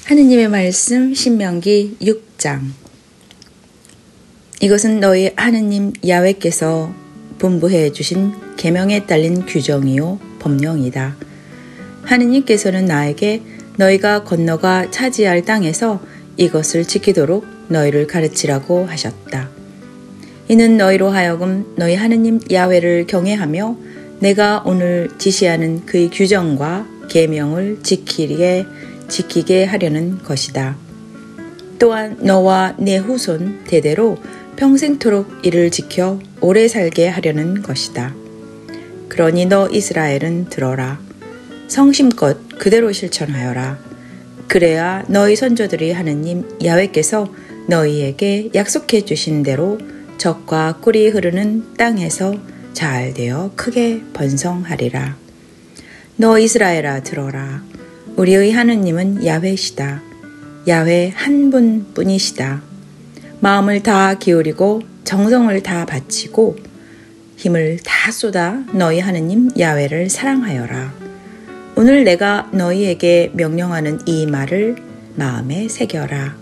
하느님의 말씀 신명기 6장. 이것은 너희 하느님 야훼께서 분부해 주신 계명에 딸린 규정이요 법령이다. 하느님께서는 나에게 너희가 건너가 차지할 땅에서 이것을 지키도록 너희를 가르치라고 하셨다. 이는 너희로 하여금 너희 하느님 야훼를 경외하며 내가 오늘 지시하는 그의 규정과 계명을 지키게 하려는 것이다. 또한 너와 내 후손 대대로 평생토록 이를 지켜 오래 살게 하려는 것이다. 그러니 너 이스라엘은 들어라. 성심껏 그대로 실천하여라. 그래야 너희 선조들이 하느님 야훼께서 너희에게 약속해 주신 대로 젖과 꿀이 흐르는 땅에서 잘 되어 크게 번성하리라. 너 이스라엘아 들어라. 우리의 하느님은 야훼시다. 야훼 한 분뿐이시다. 마음을 다 기울이고 정성을 다 바치고 힘을 다 쏟아 너희 하느님 야훼를 사랑하여라. 오늘 내가 너희에게 명령하는 이 말을 마음에 새겨라.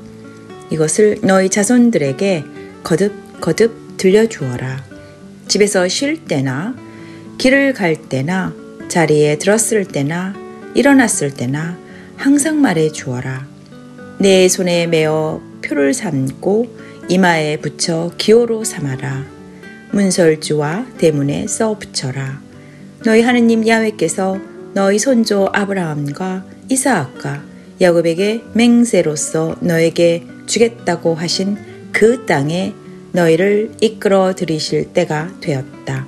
이것을 너희 자손들에게 거듭 들려주어라. 집에서 쉴 때나 길을 갈 때나 자리에 들었을 때나 일어났을 때나 항상 말해 주어라. 내 손에 메어 표를 삼고 이마에 붙여 기호로 삼아라. 문설주와 대문에 써 붙여라. 너희 하느님 야훼께서 너희 손조 아브라함과 이삭과 야곱에게 맹세로서 너에게 주겠다고 하신 그 땅에 너희를 이끌어 들이실 때가 되었다.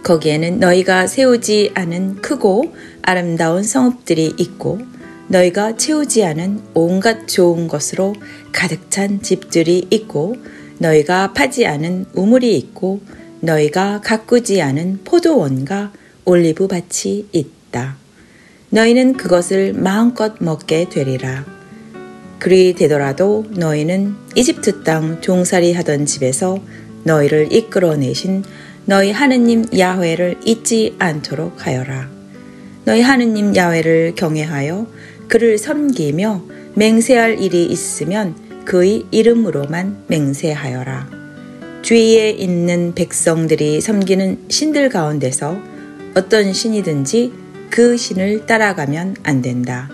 거기에는 너희가 세우지 않은 크고 아름다운 성읍들이 있고 너희가 채우지 않은 온갖 좋은 것으로 가득 찬 집들이 있고 너희가 파지 않은 우물이 있고 너희가 가꾸지 않은 포도원과 올리브 밭이 있다. 너희는 그것을 마음껏 먹게 되리라. 그리 되더라도 너희는 이집트 땅 종살이 하던 집에서 너희를 이끌어내신 너희 하느님 야훼를 잊지 않도록 하여라. 너희 하느님 야훼를 경외하여 그를 섬기며 맹세할 일이 있으면 그의 이름으로만 맹세하여라. 주위에 있는 백성들이 섬기는 신들 가운데서 어떤 신이든지 그 신을 따라가면 안 된다.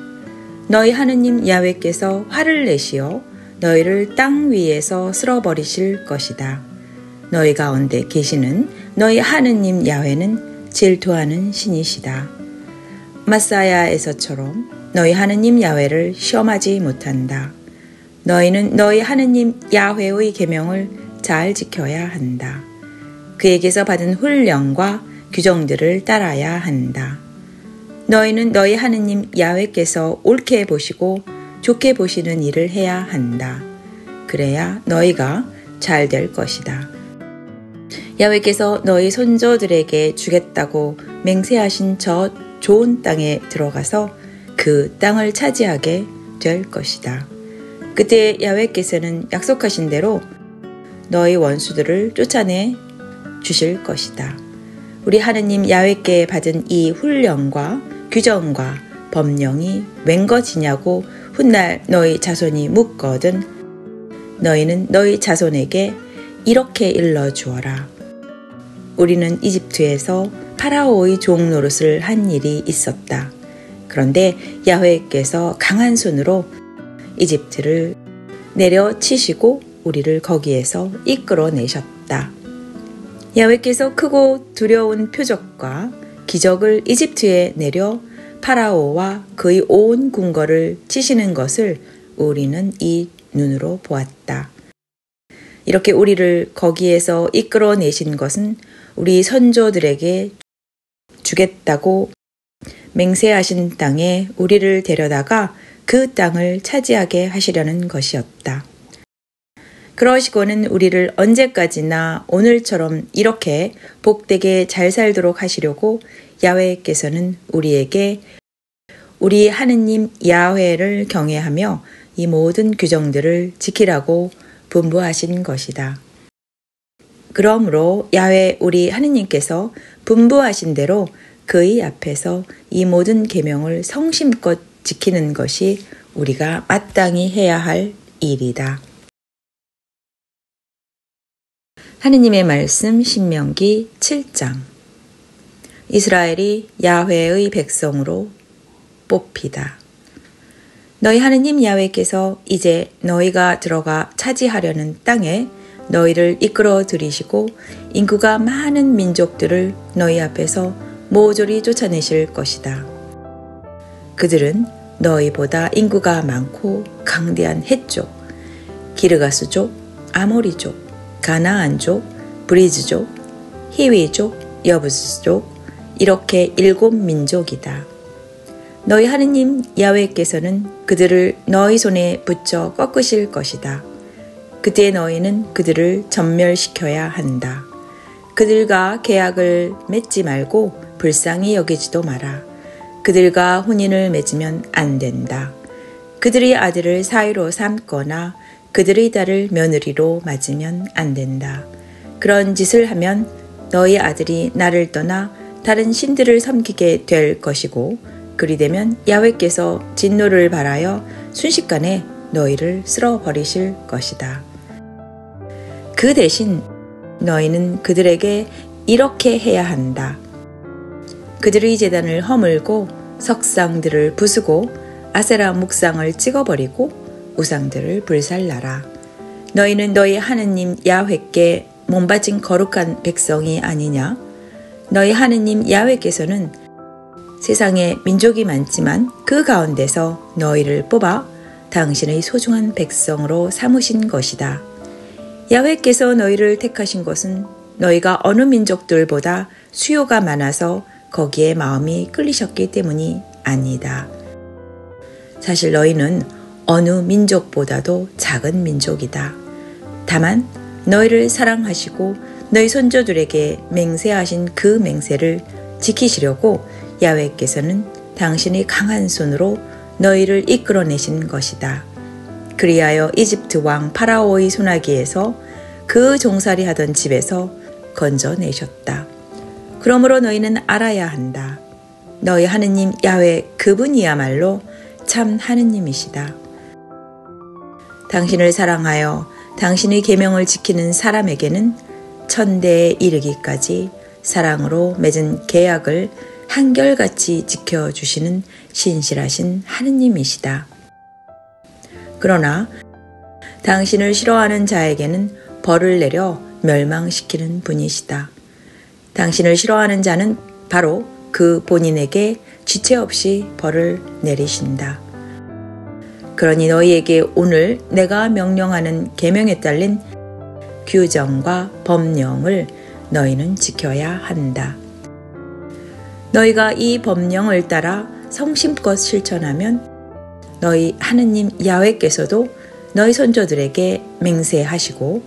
너희 하느님 야훼께서 화를 내시어 너희를 땅 위에서 쓸어버리실 것이다. 너희 가운데 계시는 너희 하느님 야훼는 질투하는 신이시다. 마사야에서처럼 너희 하느님 야훼를 시험하지 못한다. 너희는 너희 하느님 야훼의 계명을 잘 지켜야 한다. 그에게서 받은 훈령과 규정들을 따라야 한다. 너희는 너희 하느님 야훼께서 옳게 보시고 좋게 보시는 일을 해야 한다. 그래야 너희가 잘 될 것이다. 야훼께서 너희 손조들에게 주겠다고 맹세하신 저 좋은 땅에 들어가서 그 땅을 차지하게 될 것이다. 그때 야훼께서는 약속하신 대로 너희 원수들을 쫓아내 주실 것이다. 우리 하느님 야훼께 받은 이 훈령과 규정과 법령이 웬 것이냐고 훗날 너희 자손이 묻거든 너희는 너희 자손에게 이렇게 일러주어라. 우리는 이집트에서 파라오의 종 노릇을 한 일이 있었다. 그런데 야훼께서 강한 손으로 이집트를 내려치시고 우리를 거기에서 이끌어내셨다. 야훼께서 크고 두려운 표적과 기적을 이집트에 내려 파라오와 그의 온 궁궐을 치시는 것을 우리는 이 눈으로 보았다. 이렇게 우리를 거기에서 이끌어내신 것은 우리 선조들에게 주겠다고 맹세하신 땅에 우리를 데려다가 그 땅을 차지하게 하시려는 것이었다. 그러시고는 우리를 언제까지나 오늘처럼 이렇게 복되게 잘 살도록 하시려고 야훼께서는 우리에게 우리 하느님 야훼를 경외하며 이 모든 규정들을 지키라고 분부하신 것이다. 그러므로 야훼 우리 하느님께서 분부하신 대로 그의 앞에서 이 모든 계명을 성심껏 지키는 것이 우리가 마땅히 해야 할 일이다. 하느님의 말씀 신명기 7장. 이스라엘이 야훼의 백성으로 뽑히다. 너희 하느님 야훼께서 이제 너희가 들어가 차지하려는 땅에 너희를 이끌어 들이시고 인구가 많은 민족들을 너희 앞에서 모조리 쫓아내실 것이다. 그들은 너희보다 인구가 많고 강대한 헷족, 기르가스족, 아모리족, 가나안족, 브리즈족, 히위족, 여부스족 이렇게 7민족이다. 너희 하느님 야훼께서는 그들을 너희 손에 붙여 꺾으실 것이다. 그때 너희는 그들을 전멸시켜야 한다. 그들과 계약을 맺지 말고 불쌍히 여기지도 마라. 그들과 혼인을 맺으면 안 된다. 그들의 아들을 사위로 삼거나 그들의 딸을 며느리로 맞으면 안 된다. 그런 짓을 하면 너희 아들이 나를 떠나 다른 신들을 섬기게 될 것이고 그리 되면 야훼께서 진노를 발하여 순식간에 너희를 쓸어버리실 것이다. 그 대신 너희는 그들에게 이렇게 해야 한다. 그들의 제단을 허물고 석상들을 부수고 아세라 묵상을 찍어버리고 우상들을 불살라라. 너희는 너희 하느님 야훼께 몸바친 거룩한 백성이 아니냐? 너희 하느님 야훼께서는 세상에 민족이 많지만 그 가운데서 너희를 뽑아 당신의 소중한 백성으로 삼으신 것이다. 야훼께서 너희를 택하신 것은 너희가 어느 민족들보다 수요가 많아서 거기에 마음이 끌리셨기 때문이 아니다. 사실 너희는 어느 민족보다도 작은 민족이다. 다만 너희를 사랑하시고 너희 손조들에게 맹세하신 그 맹세를 지키시려고 야훼께서는 당신의 강한 손으로 너희를 이끌어내신 것이다. 그리하여 이집트 왕 파라오의 손아귀에서 그 종살이 하던 집에서 건져내셨다. 그러므로 너희는 알아야 한다. 너희 하느님 야훼 그분이야말로 참 하느님이시다. 당신을 사랑하여 당신의 계명을 지키는 사람에게는 천대에 이르기까지 사랑으로 맺은 계약을 한결같이 지켜주시는 신실하신 하느님이시다. 그러나 당신을 싫어하는 자에게는 벌을 내려 멸망시키는 분이시다. 당신을 싫어하는 자는 바로 그 본인에게 지체 없이 벌을 내리신다. 그러니 너희에게 오늘 내가 명령하는 계명에 딸린 규정과 법령을 너희는 지켜야 한다. 너희가 이 법령을 따라 성심껏 실천하면 너희 하느님 야훼께서도 너희 손조들에게 맹세하시고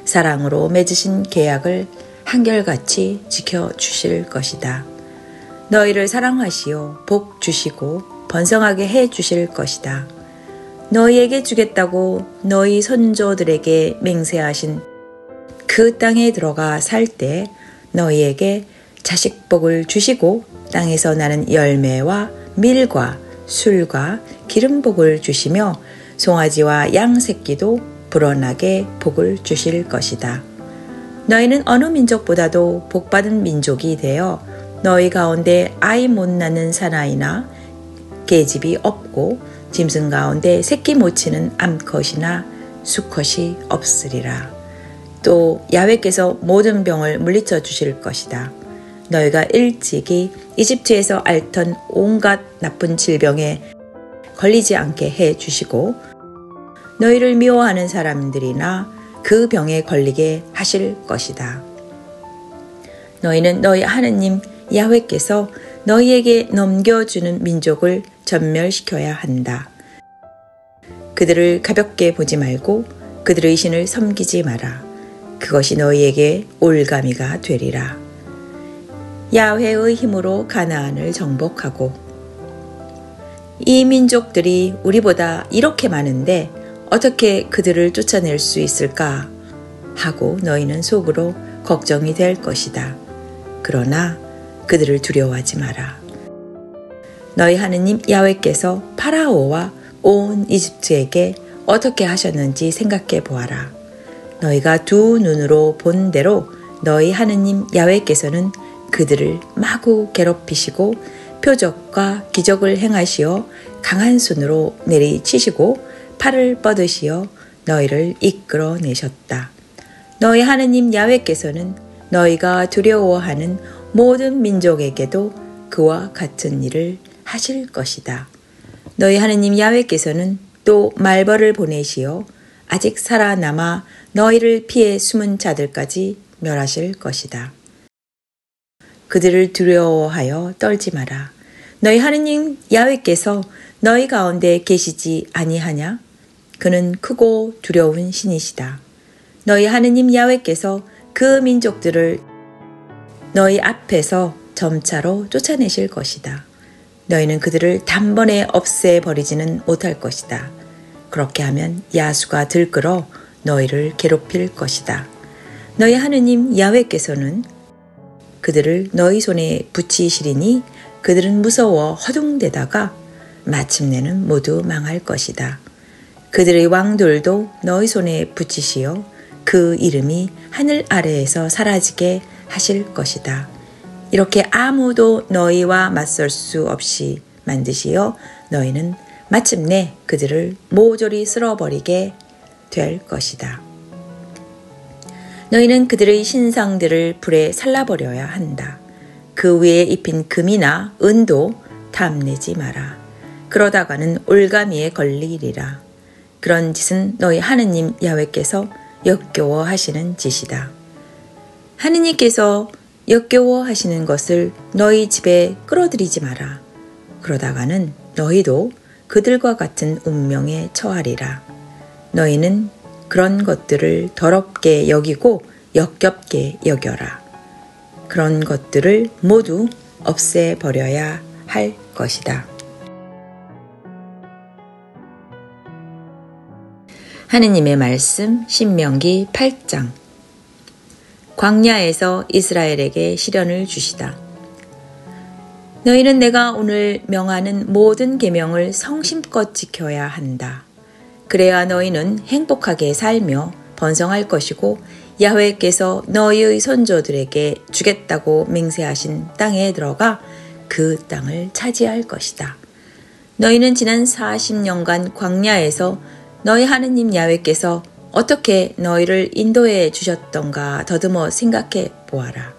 사랑으로 맺으신 계약을 한결같이 지켜주실 것이다. 너희를 사랑하시어 복 주시고 번성하게 해 주실 것이다. 너희에게 주겠다고 너희 손조들에게 맹세하신 그 땅에 들어가 살 때 너희에게 자식복을 주시고 땅에서 나는 열매와 밀과 술과 기름복을 주시며 송아지와 양 새끼도 불어나게 복을 주실 것이다. 너희는 어느 민족보다도 복받은 민족이 되어 너희 가운데 아이 못 낳는 사나이나 계집이 없고 짐승 가운데 새끼 못 치는 암컷이나 수컷이 없으리라. 또 야훼께서 모든 병을 물리쳐 주실 것이다. 너희가 일찍이 이집트에서 앓던 온갖 나쁜 질병에 걸리지 않게 해 주시고 너희를 미워하는 사람들이나 그 병에 걸리게 하실 것이다. 너희는 너희 하느님 야훼께서 너희에게 넘겨주는 민족을 전멸시켜야 한다. 그들을 가볍게 보지 말고 그들의 신을 섬기지 마라. 그것이 너희에게 올가미가 되리라. 야훼의 힘으로 가나안을 정복하고 이 민족들이 우리보다 이렇게 많은데 어떻게 그들을 쫓아낼 수 있을까 하고 너희는 속으로 걱정이 될 것이다. 그러나 그들을 두려워하지 마라. 너희 하느님 야훼께서 파라오와 온 이집트에게 어떻게 하셨는지 생각해 보아라. 너희가 두 눈으로 본 대로 너희 하느님 야훼께서는 그들을 마구 괴롭히시고 표적과 기적을 행하시어 강한 손으로 내리치시고 팔을 뻗으시어 너희를 이끌어내셨다. 너희 하느님 야훼께서는 너희가 두려워하는 모든 민족에게도 그와 같은 일을 하실 것이다. 너희 하느님 야훼께서는 또 말벌을 보내시어 아직 살아남아 너희를 피해 숨은 자들까지 멸하실 것이다. 그들을 두려워하여 떨지 마라. 너희 하느님 야훼께서 너희 가운데 계시지 아니하냐? 그는 크고 두려운 신이시다. 너희 하느님 야훼께서 그 민족들을 너희 앞에서 점차로 쫓아내실 것이다. 너희는 그들을 단번에 없애버리지는 못할 것이다. 그렇게 하면 야수가 들끓어 너희를 괴롭힐 것이다. 너희 하느님 야훼께서는 그들을 너희 손에 붙이시리니 그들은 무서워 허둥대다가 마침내는 모두 망할 것이다. 그들의 왕들도 너희 손에 붙이시어 그 이름이 하늘 아래에서 사라지게 하실 것이다. 이렇게 아무도 너희와 맞설 수 없이 만드시어 너희는 마침내 그들을 모조리 쓸어버리게 될 것이다. 너희는 그들의 신상들을 불에 살라버려야 한다. 그 위에 입힌 금이나 은도 탐내지 마라. 그러다가는 올가미에 걸리리라. 그런 짓은 너희 하느님 야훼께서 역겨워하시는 짓이다. 하느님께서 역겨워하시는 것을 너희 집에 끌어들이지 마라. 그러다가는 너희도 그들과 같은 운명에 처하리라. 너희는 그런 것들을 더럽게 여기고 역겹게 여겨라. 그런 것들을 모두 없애버려야 할 것이다. 하느님의 말씀 신명기 8장. 광야에서 이스라엘에게 시련을 주시다. 너희는 내가 오늘 명하는 모든 계명을 성심껏 지켜야 한다. 그래야 너희는 행복하게 살며 번성할 것이고 야훼께서 너희의 선조들에게 주겠다고 맹세하신 땅에 들어가 그 땅을 차지할 것이다. 너희는 지난 40년간 광야에서 너희 하느님 야훼께서 어떻게 너희를 인도해 주셨던가 더듬어 생각해 보아라.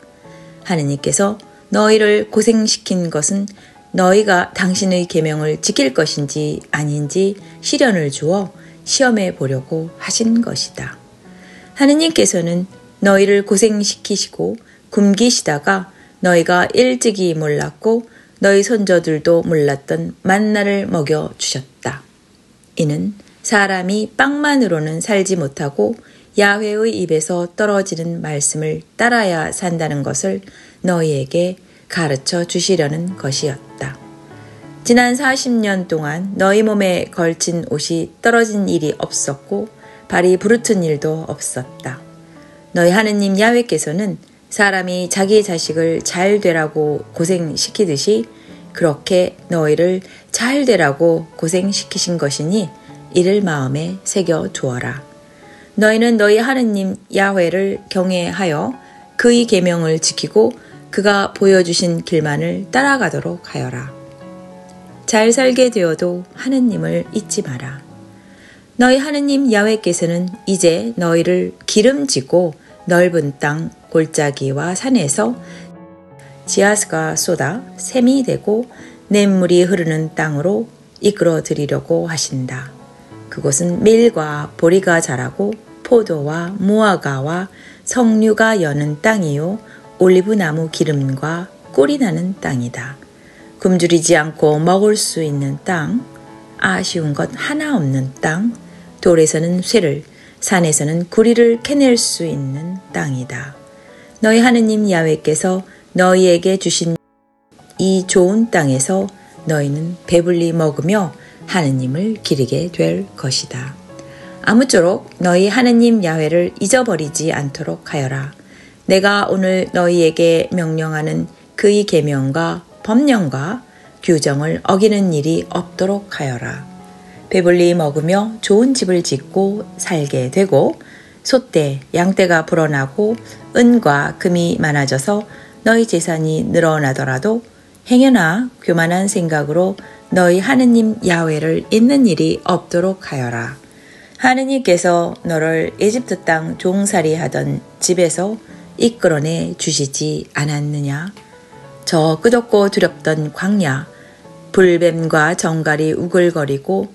하느님께서 너희를 고생시킨 것은 너희가 당신의 계명을 지킬 것인지 아닌지 시련을 주어 시험해 보려고 하신 것이다. 하느님께서는 너희를 고생시키시고 굶기시다가 너희가 일찍이 몰랐고 너희 손자들도 몰랐던 만나를 먹여 주셨다. 이는 사람이 빵만으로는 살지 못하고 야훼의 입에서 떨어지는 말씀을 따라야 산다는 것을 너희에게 가르쳐 주시려는 것이었다. 지난 40년 동안 너희 몸에 걸친 옷이 떨어진 일이 없었고 발이 부르튼 일도 없었다. 너희 하느님 야훼께서는 사람이 자기 자식을 잘 되라고 고생시키듯이 그렇게 너희를 잘 되라고 고생시키신 것이니 이를 마음에 새겨 두어라. 너희는 너희 하느님 야훼를 경외하여 그의 계명을 지키고 그가 보여주신 길만을 따라가도록 하여라. 잘 살게 되어도 하느님을 잊지 마라. 너희 하느님 야훼께서는 이제 너희를 기름지고 넓은 땅 골짜기와 산에서 지하수가 쏟아 샘이 되고 냇물이 흐르는 땅으로 이끌어 드리려고 하신다. 그곳은 밀과 보리가 자라고 포도와 무화과와 석류가 여는 땅이요 올리브나무 기름과 꿀이 나는 땅이다. 굶주리지 않고 먹을 수 있는 땅, 아쉬운 것 하나 없는 땅, 돌에서는 쇠를, 산에서는 구리를 캐낼 수 있는 땅이다. 너희 하느님 야훼께서 너희에게 주신 이 좋은 땅에서 너희는 배불리 먹으며 하느님을 기리게 될 것이다. 아무쪼록 너희 하느님 야훼를 잊어버리지 않도록 하여라. 내가 오늘 너희에게 명령하는 그의 계명과 법령과 규정을 어기는 일이 없도록 하여라. 배불리 먹으며 좋은 집을 짓고 살게 되고 소떼, 양떼가 불어나고 은과 금이 많아져서 너희 재산이 늘어나더라도 행여나 교만한 생각으로 너희 하느님 야훼를 잊는 일이 없도록 하여라. 하느님께서 너를 에집트 땅 종살이 하던 집에서 이끌어내 주시지 않았느냐? 저 끝없고 두렵던 광야, 불뱀과 정갈이 우글거리고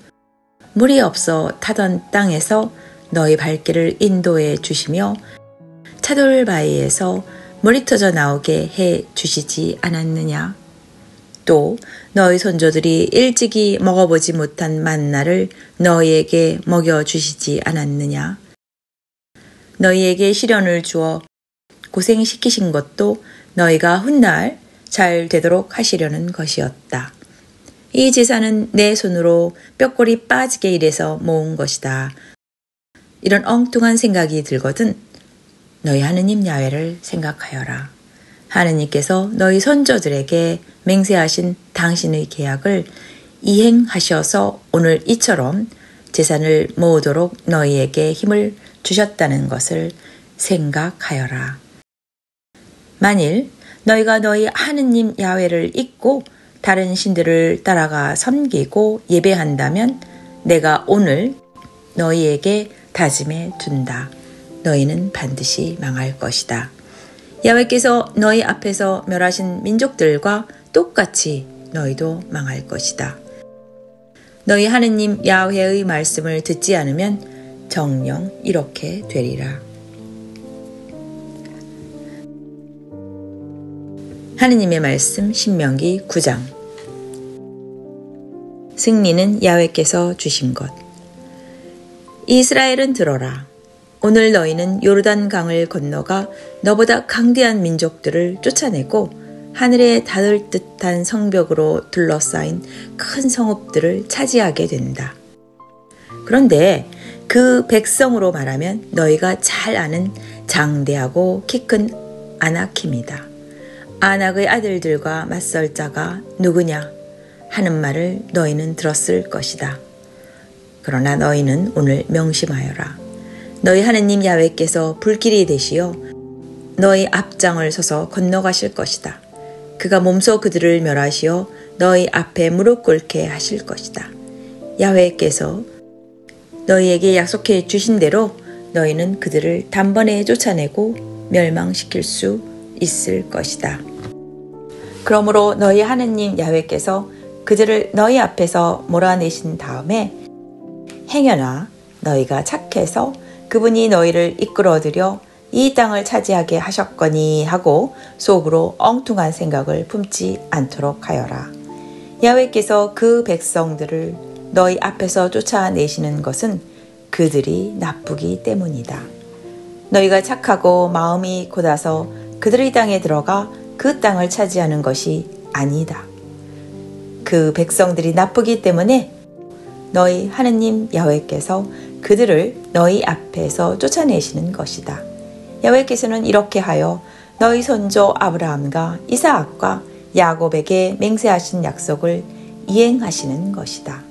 물이 없어 타던 땅에서 너희 발길을 인도해 주시며 차돌바위에서 물이 터져 나오게 해 주시지 않았느냐? 또 너희 선조들이 일찍이 먹어보지 못한 만나를 너희에게 먹여주시지 않았느냐? 너희에게 시련을 주어 고생시키신 것도 너희가 훗날 잘 되도록 하시려는 것이었다. 이 제사는 내 손으로 뼈골이 빠지게 일해서 모은 것이다. 이런 엉뚱한 생각이 들거든 너희 하느님 야훼를 생각하여라. 하느님께서 너희 선조들에게 맹세하신 당신의 계약을 이행하셔서 오늘 이처럼 재산을 모으도록 너희에게 힘을 주셨다는 것을 생각하여라. 만일 너희가 너희 하느님 야훼를 잊고 다른 신들을 따라가 섬기고 예배한다면 내가 오늘 너희에게 다짐해 둔다. 너희는 반드시 망할 것이다. 야훼께서 너희 앞에서 멸하신 민족들과 똑같이 너희도 망할 것이다. 너희 하느님 야훼의 말씀을 듣지 않으면 정녕 이렇게 되리라. 하느님의 말씀 신명기 9장. 승리는 야훼께서 주신 것. 이스라엘은 들어라. 오늘 너희는 요르단 강을 건너가 너보다 강대한 민족들을 쫓아내고 하늘에 닿을 듯한 성벽으로 둘러싸인 큰 성읍들을 차지하게 된다. 그런데 그 백성으로 말하면 너희가 잘 아는 장대하고 키 큰 아낙입니다. 아낙의 아들들과 맞설 자가 누구냐 하는 말을 너희는 들었을 것이다. 그러나 너희는 오늘 명심하여라. 너희 하느님 야훼께서 불길이 되시어 너희 앞장을 서서 건너가실 것이다. 그가 몸소 그들을 멸하시어 너희 앞에 무릎 꿇게 하실 것이다. 야훼께서 너희에게 약속해 주신 대로 너희는 그들을 단번에 쫓아내고 멸망시킬 수 있을 것이다. 그러므로 너희 하느님 야훼께서 그들을 너희 앞에서 몰아내신 다음에 행여나 너희가 착해서 그분이 너희를 이끌어들여 이 땅을 차지하게 하셨거니 하고 속으로 엉뚱한 생각을 품지 않도록 하여라. 야훼께서 그 백성들을 너희 앞에서 쫓아내시는 것은 그들이 나쁘기 때문이다. 너희가 착하고 마음이 곧아서 그들의 땅에 들어가 그 땅을 차지하는 것이 아니다. 그 백성들이 나쁘기 때문에 너희 하느님 야훼께서 그들을 너희 앞에서 쫓아내시는 것이다. 야훼께서는 이렇게 하여 너희 손조 아브라함과 이삭과 야곱에게 맹세하신 약속을 이행하시는 것이다.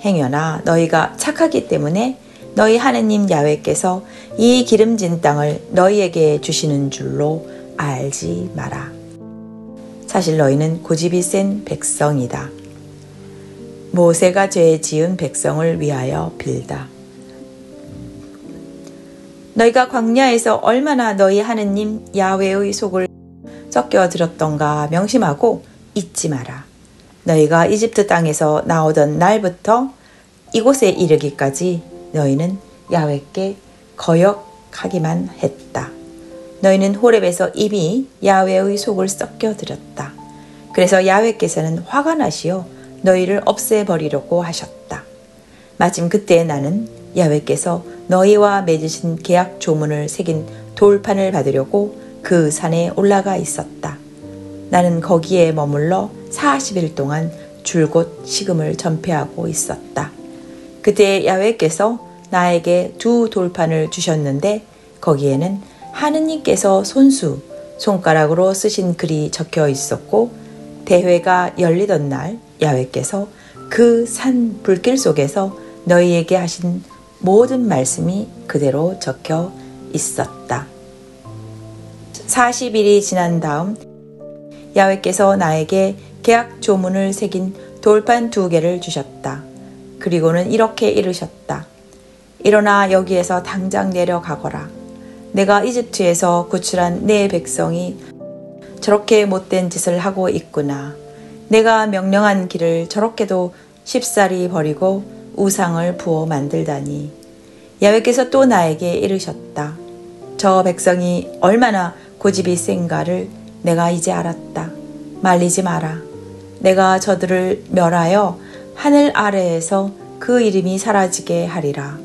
행여나 너희가 착하기 때문에 너희 하느님 야훼께서 이 기름진 땅을 너희에게 주시는 줄로 알지 마라. 사실 너희는 고집이 센 백성이다. 모세가 죄 지은 백성을 위하여 빌다. 너희가 광야에서 얼마나 너희 하느님 야훼의 속을 섞여 들었던가 명심하고 잊지 마라. 너희가 이집트 땅에서 나오던 날부터 이곳에 이르기까지 너희는 야훼께 거역하기만 했다. 너희는 호렙에서 이미 야훼의 속을 섞여 들었다. 그래서 야훼께서는 화가 나시어 너희를 없애버리려고 하셨다. 마침 그때 나는 야훼께서 너희와 맺으신 계약 조문을 새긴 돌판을 받으려고 그 산에 올라가 있었다. 나는 거기에 머물러 40일 동안 줄곧 식음을 전폐하고 있었다. 그때 야훼께서 나에게 2 돌판을 주셨는데 거기에는 하느님께서 손가락으로 쓰신 글이 적혀 있었고 대회가 열리던 날 야훼께서 그 산 불길 속에서 너희에게 하신 모든 말씀이 그대로 적혀 있었다. 40일이 지난 다음 야훼께서 나에게 계약 조문을 새긴 돌판 2개를 주셨다. 그리고는 이렇게 이르셨다. 일어나 여기에서 당장 내려가거라. 내가 이집트에서 구출한 내 백성이 저렇게 못된 짓을 하고 있구나. 내가 명령한 길을 저렇게도 쉽사리 버리고 우상을 부어 만들다니. 야훼께서 또 나에게 이르셨다. 저 백성이 얼마나 고집이 센가를 내가 이제 알았다. 말리지 마라. 내가 저들을 멸하여 하늘 아래에서 그 이름이 사라지게 하리라.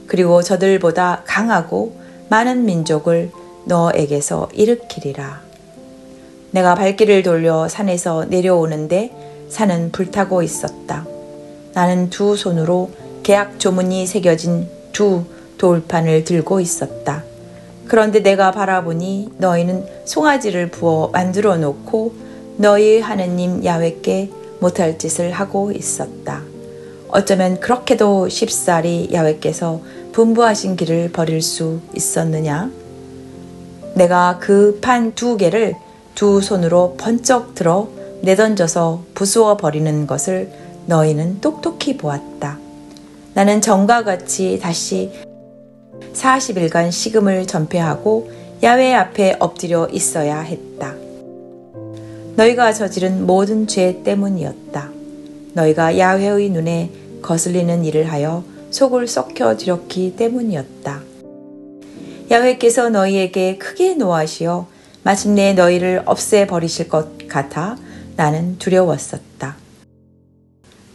그리고 저들보다 강하고 많은 민족을 너에게서 일으키리라. 내가 발길을 돌려 산에서 내려오는데 산은 불타고 있었다. 나는 2 손으로 계약 조문이 새겨진 2 돌판을 들고 있었다. 그런데 내가 바라보니 너희는 송아지를 부어 만들어 놓고 너희 하느님 야훼께 못할 짓을 하고 있었다. 어쩌면 그렇게도 쉽사리 야훼께서 분부하신 길을 버릴 수 있었느냐? 내가 그 판 2개를 2 손으로 번쩍 들어 내던져서 부수어 버리는 것을 너희는 똑똑히 보았다. 나는 전과 같이 다시 40일간 식음을 전폐하고 야훼 앞에 엎드려 있어야 했다. 너희가 저지른 모든 죄 때문이었다. 너희가 야훼의 눈에 거슬리는 일을 하여 속을 썩혀 드렸기 때문이었다. 야훼께서 너희에게 크게 노하시어 마침내 너희를 없애버리실 것 같아 나는 두려웠었다.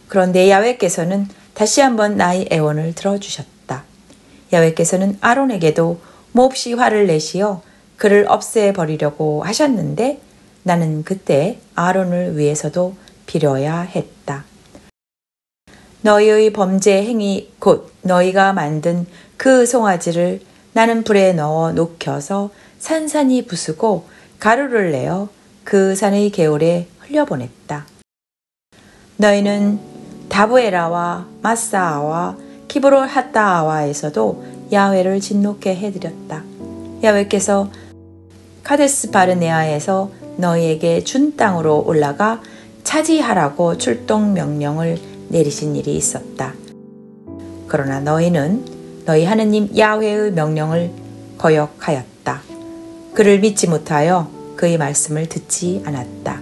그런데 야훼께서는 다시 한번 나의 애원을 들어주셨다. 야훼께서는 아론에게도 몹시 화를 내시어 그를 없애버리려고 하셨는데 나는 그때 아론을 위해서도 빌어야 했다. 너희의 범죄 행위 곧 너희가 만든 그 송아지를 나는 불에 넣어 녹여서 산산이 부수고 가루를 내어 그 산의 개울에 흘려보냈다. 너희는 다브에라와 마사아와 키브롯 핫다아와에서도 야훼를 진노케 해드렸다. 야훼께서 카데스 바르네아에서 너희에게 준 땅으로 올라가 차지하라고 출동 명령을 내리신 일이 있었다. 그러나 너희는 너희 하느님 야훼의 명령을 거역하였다. 그를 믿지 못하여 그의 말씀을 듣지 않았다.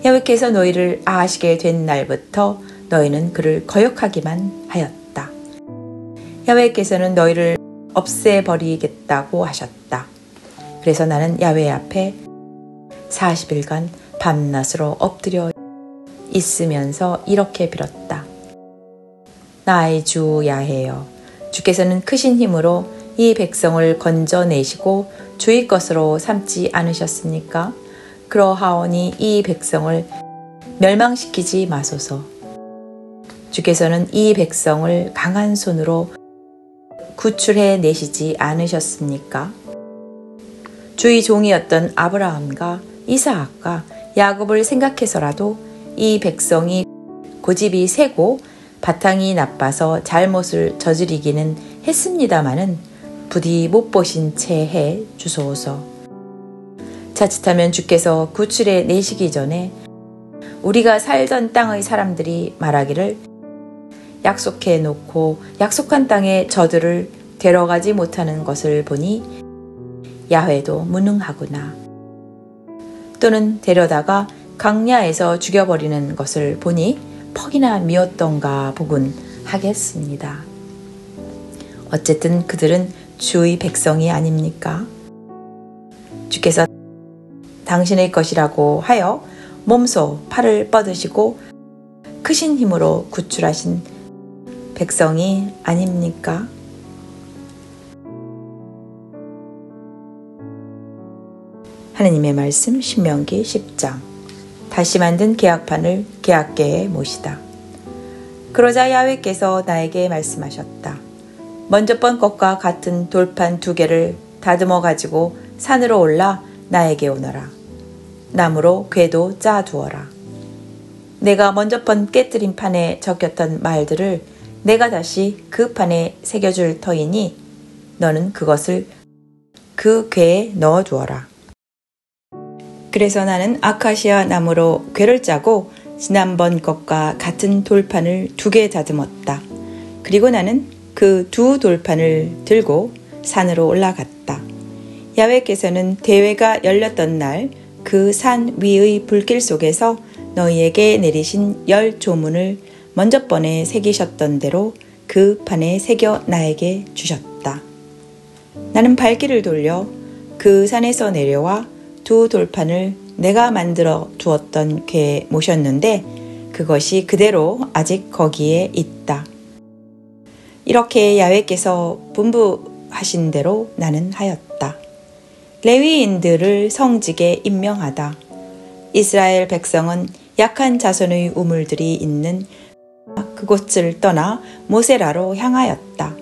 야훼께서 너희를 아시게 된 날부터 너희는 그를 거역하기만 하였다. 야훼께서는 너희를 없애버리겠다고 하셨다. 그래서 나는 야훼 앞에 40일간 밤낮으로 엎드려 있으면서 이렇게 빌었다. 나의 주 야훼여, 주께서는 크신 힘으로 이 백성을 건져내시고 주의 것으로 삼지 않으셨습니까? 그러하오니 이 백성을 멸망시키지 마소서. 주께서는 이 백성을 강한 손으로 구출해 내시지 않으셨습니까? 주의 종이었던 아브라함과 이삭과 야곱을 생각해서라도 이 백성이 고집이 세고 바탕이 나빠서 잘못을 저지르기는 했습니다마는 부디 못 보신 채 해 주소서. 자칫하면 주께서 구출해 내시기 전에 우리가 살던 땅의 사람들이 말하기를 약속해 놓고 약속한 땅에 저들을 데려가지 못하는 것을 보니 야훼도 무능하구나. 또는 데려다가 강야에서 죽여버리는 것을 보니 퍽이나 미웠던가 보군 하겠습니다. 어쨌든 그들은 주의 백성이 아닙니까? 주께서 당신의 것이라고 하여 몸소 팔을 뻗으시고 크신 힘으로 구출하신 백성이 아닙니까? 하느님의 말씀 신명기 10장. 다시 만든 계약판을 계약궤에 모시다. 그러자 야훼께서 나에게 말씀하셨다. 먼저 번 것과 같은 돌판 2개를 다듬어 가지고 산으로 올라 나에게 오너라. 나무로 궤도 짜두어라. 내가 먼저 번 깨뜨린 판에 적혔던 말들을 내가 다시 그 판에 새겨줄 터이니 너는 그것을 그 궤에 넣어두어라. 그래서 나는 아카시아 나무로 궤를 짜고 지난번 것과 같은 돌판을 2개 다듬었다. 그리고 나는 그 2 돌판을 들고 산으로 올라갔다. 야훼께서는 대회가 열렸던 날 그 산 위의 불길 속에서 너희에게 내리신 10 조문을 먼저 번에 새기셨던 대로 그 판에 새겨 나에게 주셨다. 나는 발길을 돌려 그 산에서 내려와 2 돌판을 내가 만들어 두었던 궤에 모셨는데 그것이 그대로 아직 거기에 있다. 이렇게 야훼께서 분부하신 대로 나는 하였다. 레위인들을 성직에 임명하다. 이스라엘 백성은 약한 자손의 우물들이 있는 그곳을 떠나 모세라로 향하였다.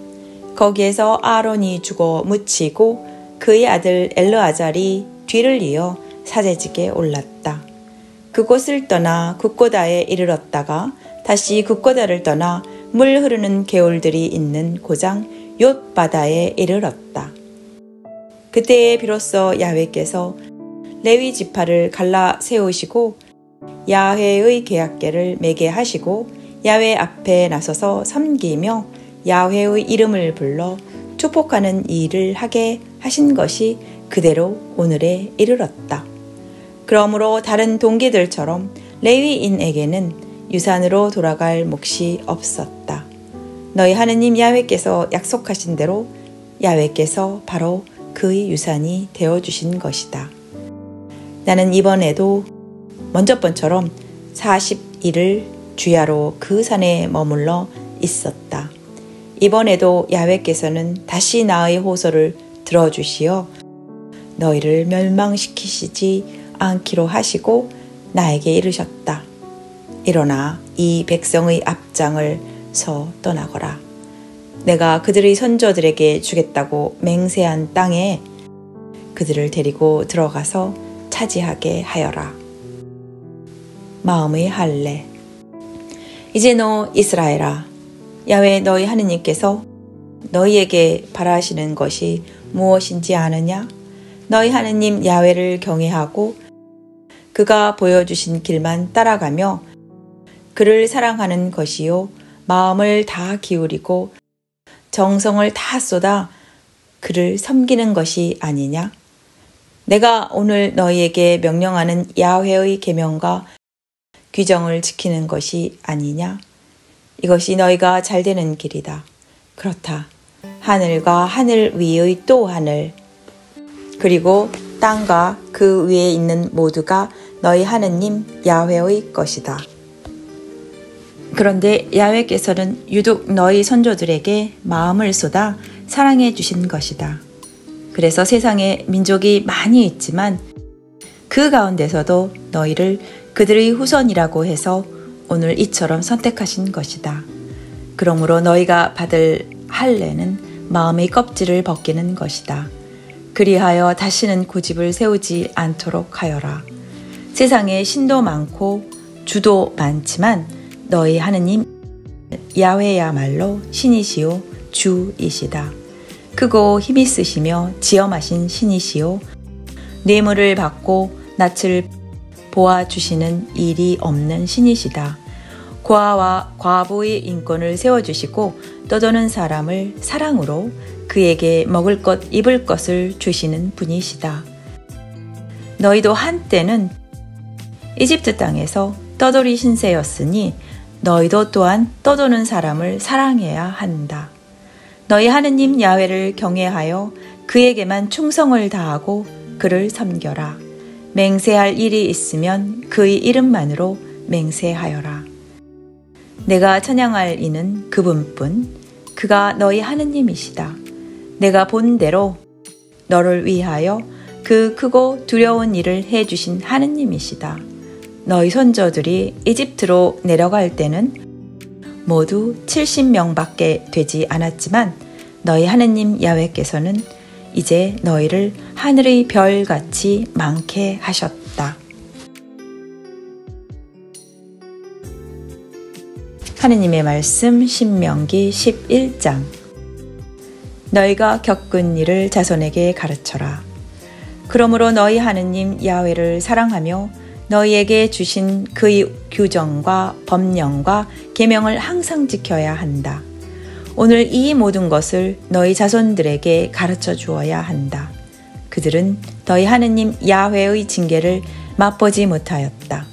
거기에서 아론이 죽어 묻히고 그의 아들 엘르아잘이 뒤를 이어 사제직에 올랐다. 그곳을 떠나 굽고다에 이르렀다가 다시 굽고다를 떠나 물 흐르는 개울들이 있는 고장 욤바다에 이르렀다. 그때에 비로소 야훼께서 레위 지파를 갈라 세우시고 야훼의 계약궤를 매게 하시고 야훼 앞에 나서서 섬기며 야훼의 이름을 불러 축복하는 일을 하게 하신 것이 그대로 오늘에 이르렀다. 그러므로 다른 동기들처럼 레위인에게는 유산으로 돌아갈 몫이 없었다. 너희 하느님 야훼께서 약속하신 대로 야훼께서 바로 그의 유산이 되어주신 것이다. 나는 이번에도 먼저 번처럼 40일을 주야로 그 산에 머물러 있었다. 이번에도 야훼께서는 다시 나의 호소를 들어주시어 너희를 멸망시키시지 않기로 하시고 나에게 이르셨다. 일어나 이 백성의 앞장을 서 떠나거라. 내가 그들의 선조들에게 주겠다고 맹세한 땅에 그들을 데리고 들어가서 차지하게 하여라. 마음의 할례. 이제 너 이스라엘아, 야훼 너희 하느님께서 너희에게 바라시는 것이 무엇인지 아느냐? 너희 하느님 야훼를 경외하고 그가 보여주신 길만 따라가며 그를 사랑하는 것이요 마음을 다 기울이고 정성을 다 쏟아 그를 섬기는 것이 아니냐? 내가 오늘 너희에게 명령하는 야훼의 계명과 규정을 지키는 것이 아니냐? 이것이 너희가 잘 되는 길이다. 그렇다. 하늘과 하늘 위의 또 하늘, 그리고 땅과 그 위에 있는 모두가 너희 하느님 야훼의 것이다. 그런데 야훼께서는 유독 너희 선조들에게 마음을 쏟아 사랑해 주신 것이다. 그래서 세상에 민족이 많이 있지만 그 가운데서도 너희를 그들의 후손이라고 해서 오늘 이처럼 선택하신 것이다. 그러므로 너희가 받을 할례는 마음의 껍질을 벗기는 것이다. 그리하여 다시는 고집을 세우지 않도록 하여라. 세상에 신도 많고 주도 많지만 너희 하느님 야훼야말로 신이시요 주이시다. 크고 힘있으시며 지엄하신 신이시요 뇌물을 받고 낯을 보아주시는 일이 없는 신이시다. 고아와 과부의 인권을 세워주시고 떠도는 사람을 사랑으로 그에게 먹을 것 입을 것을 주시는 분이시다. 너희도 한때는 이집트 땅에서 떠돌이 신세였으니 너희도 또한 떠도는 사람을 사랑해야 한다. 너희 하느님 야훼를 경외하여 그에게만 충성을 다하고 그를 섬겨라. 맹세할 일이 있으면 그의 이름만으로 맹세하여라. 내가 찬양할 이는 그분뿐, 그가 너희 하느님이시다. 내가 본 대로 너를 위하여 그 크고 두려운 일을 해주신 하느님이시다. 너희 선조들이 이집트로 내려갈 때는 모두 70명밖에 되지 않았지만 너희 하느님 야훼께서는 이제 너희를 하늘의 별같이 많게 하셨다. 하느님의 말씀 신명기 11장. 너희가 겪은 일을 자손에게 가르쳐라. 그러므로 너희 하느님 야훼를 사랑하며 너희에게 주신 그의 규정과 법령과 계명을 항상 지켜야 한다. 오늘 이 모든 것을 너희 자손들에게 가르쳐 주어야 한다. 그들은 너희 하느님 야훼의 징계를 맛보지 못하였다.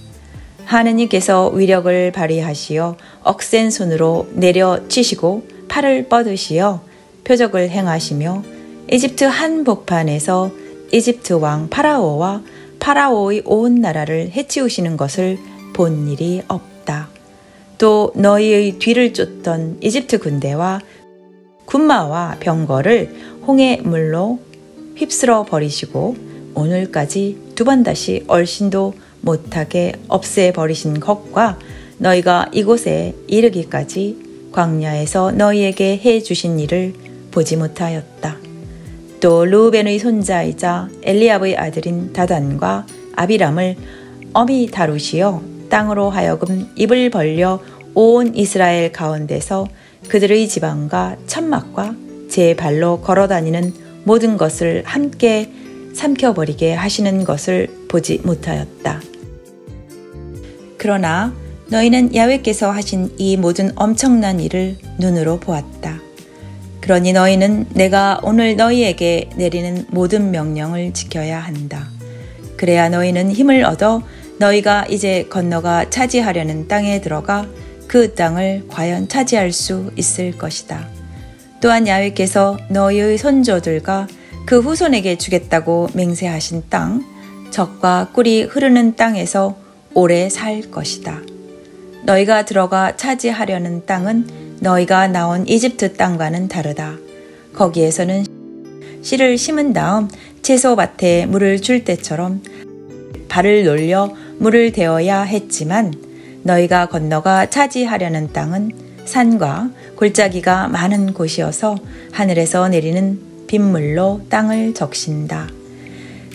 하느님께서 위력을 발휘하시어 억센 손으로 내려치시고 팔을 뻗으시어 표적을 행하시며 이집트 한복판에서 이집트 왕 파라오와 파라오의 온 나라를 해치우시는 것을 본 일이 없다. 또 너희의 뒤를 쫓던 이집트 군대와 군마와 병거를 홍해 물로 휩쓸어 버리시고 오늘까지 두 번 다시 얼씬도 못하게 없애버리신 것과 너희가 이곳에 이르기까지 광야에서 너희에게 해주신 일을 보지 못하였다. 또 르우벤의 손자이자 엘리압의 아들인 다단과 아비람을 엄히 다루시어 땅으로 하여금 입을 벌려 온 이스라엘 가운데서 그들의 지방과 천막과 제 발로 걸어다니는 모든 것을 함께 삼켜버리게 하시는 것을 보지 못하였다. 그러나 너희는 야훼께서 하신 이 모든 엄청난 일을 눈으로 보았다. 그러니 너희는 내가 오늘 너희에게 내리는 모든 명령을 지켜야 한다. 그래야 너희는 힘을 얻어 너희가 이제 건너가 차지하려는 땅에 들어가 그 땅을 과연 차지할 수 있을 것이다. 또한 야훼께서 너희의 손조들과 그 후손에게 주겠다고 맹세하신 땅, 젖과 꿀이 흐르는 땅에서 오래 살 것이다. 너희가 들어가 차지하려는 땅은 너희가 나온 이집트 땅과는 다르다. 거기에서는 씨를 심은 다음 채소밭에 물을 줄 때처럼 발을 놀려 물을 대어야 했지만 너희가 건너가 차지하려는 땅은 산과 골짜기가 많은 곳이어서 하늘에서 내리는 빗물로 땅을 적신다.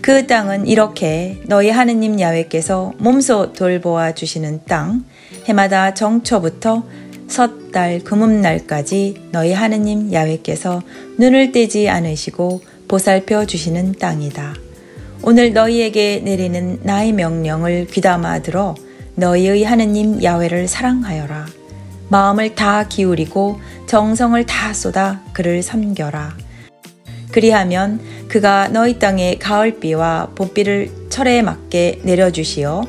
그 땅은 이렇게 너희 하느님 야훼께서 몸소 돌보아 주시는 땅, 해마다 정초부터 섣달 금음날까지 너희 하느님 야훼께서 눈을 떼지 않으시고 보살펴 주시는 땅이다. 오늘 너희에게 내리는 나의 명령을 귀담아 들어 너희의 하느님 야훼를 사랑하여라. 마음을 다 기울이고 정성을 다 쏟아 그를 섬겨라. 그리하면 그가 너희 땅에 가을비와 봄비를 철에 맞게 내려주시어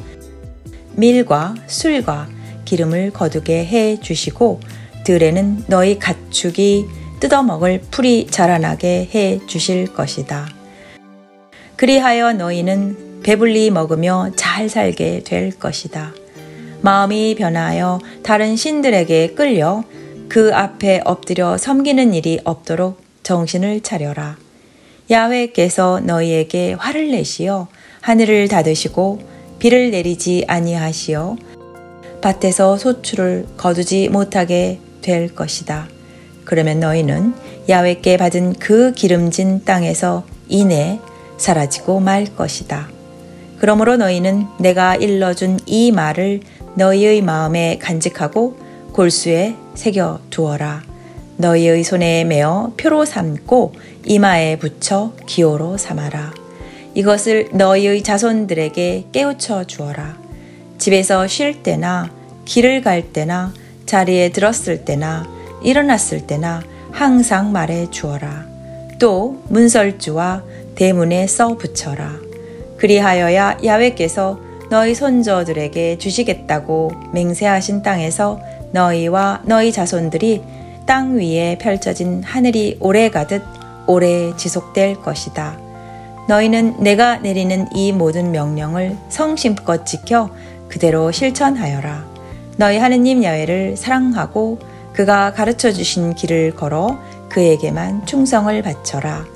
밀과 술과 기름을 거두게 해 주시고 들에는 너희 가축이 뜯어먹을 풀이 자라나게 해 주실 것이다. 그리하여 너희는 배불리 먹으며 잘 살게 될 것이다. 마음이 변하여 다른 신들에게 끌려 그 앞에 엎드려 섬기는 일이 없도록 정신을 차려라. 야훼께서 너희에게 화를 내시어 하늘을 닫으시고 비를 내리지 아니하시어 밭에서 소출을 거두지 못하게 될 것이다. 그러면 너희는 야훼께 받은 그 기름진 땅에서 이내 사라지고 말 것이다. 그러므로 너희는 내가 일러준 이 말을 너희의 마음에 간직하고 골수에 새겨 두어라. 너희의 손에 메어 표로 삼고 이마에 붙여 기호로 삼아라. 이것을 너희의 자손들에게 깨우쳐 주어라. 집에서 쉴 때나 길을 갈 때나 자리에 들었을 때나 일어났을 때나 항상 말해 주어라. 또 문설주와 대문에 써 붙여라. 그리하여야 야훼께서 너희 손자들에게 주시겠다고 맹세하신 땅에서 너희와 너희 자손들이 땅 위에 펼쳐진 하늘이 오래 가듯 오래 지속될 것이다. 너희는 내가 내리는 이 모든 명령을 성심껏 지켜 그대로 실천하여라. 너희 하느님 야훼를 사랑하고 그가 가르쳐 주신 길을 걸어 그에게만 충성을 바쳐라.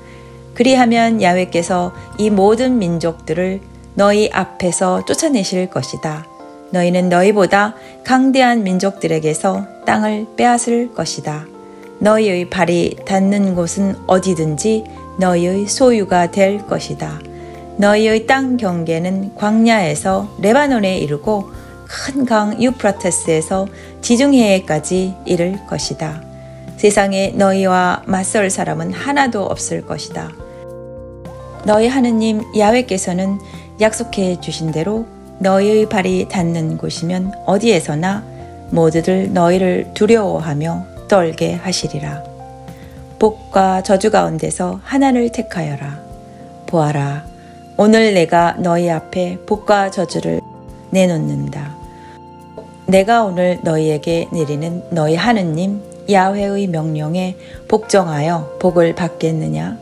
그리하면 야훼께서 이 모든 민족들을 너희 앞에서 쫓아내실 것이다. 너희는 너희보다 강대한 민족들에게서 땅을 빼앗을 것이다. 너희의 발이 닿는 곳은 어디든지 너희의 소유가 될 것이다. 너희의 땅 경계는 광야에서 레바논에 이르고 큰 강 유프라테스에서 지중해에까지 이를 것이다. 세상에 너희와 맞설 사람은 하나도 없을 것이다. 너희 하느님 야훼께서는 약속해 주신 대로 너희의 발이 닿는 곳이면 어디에서나 모두들 너희를 두려워하며 떨게 하시리라. 복과 저주 가운데서 하나를 택하여라. 보아라, 오늘 내가 너희 앞에 복과 저주를 내놓는다. 내가 오늘 너희에게 내리는 너희 하느님 야훼의 명령에 복종하여 복을 받겠느냐?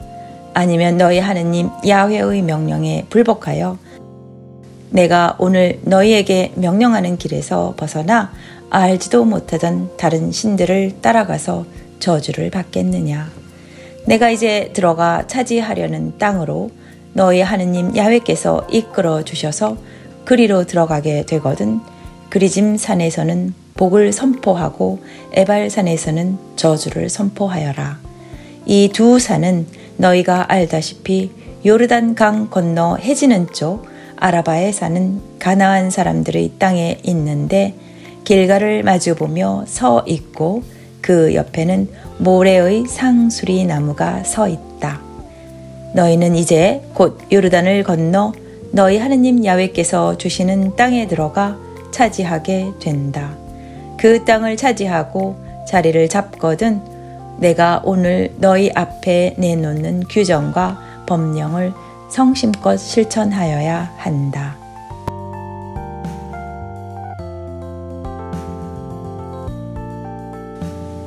아니면 너희 하느님 야훼의 명령에 불복하여 내가 오늘 너희에게 명령하는 길에서 벗어나 알지도 못하던 다른 신들을 따라가서 저주를 받겠느냐? 내가 이제 들어가 차지하려는 땅으로 너희 하느님 야훼께서 이끌어 주셔서 그리로 들어가게 되거든 그리짐 산에서는 복을 선포하고 에발 산에서는 저주를 선포하여라. 이 두 산은 너희가 알다시피 요르단 강 건너 해지는 쪽 아라바에 사는 가나안 사람들의 땅에 있는데 길가를 마주보며 서 있고 그 옆에는 모래의 상수리 나무가 서 있다. 너희는 이제 곧 요르단을 건너 너희 하느님 야훼께서 주시는 땅에 들어가 차지하게 된다. 그 땅을 차지하고 자리를 잡거든 내가 오늘 너희 앞에 내놓는 규정과 법령을 성심껏 실천하여야 한다.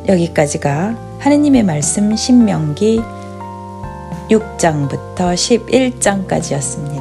여기까지가 하느님의 말씀 신명기 6장부터 11장까지였습니다.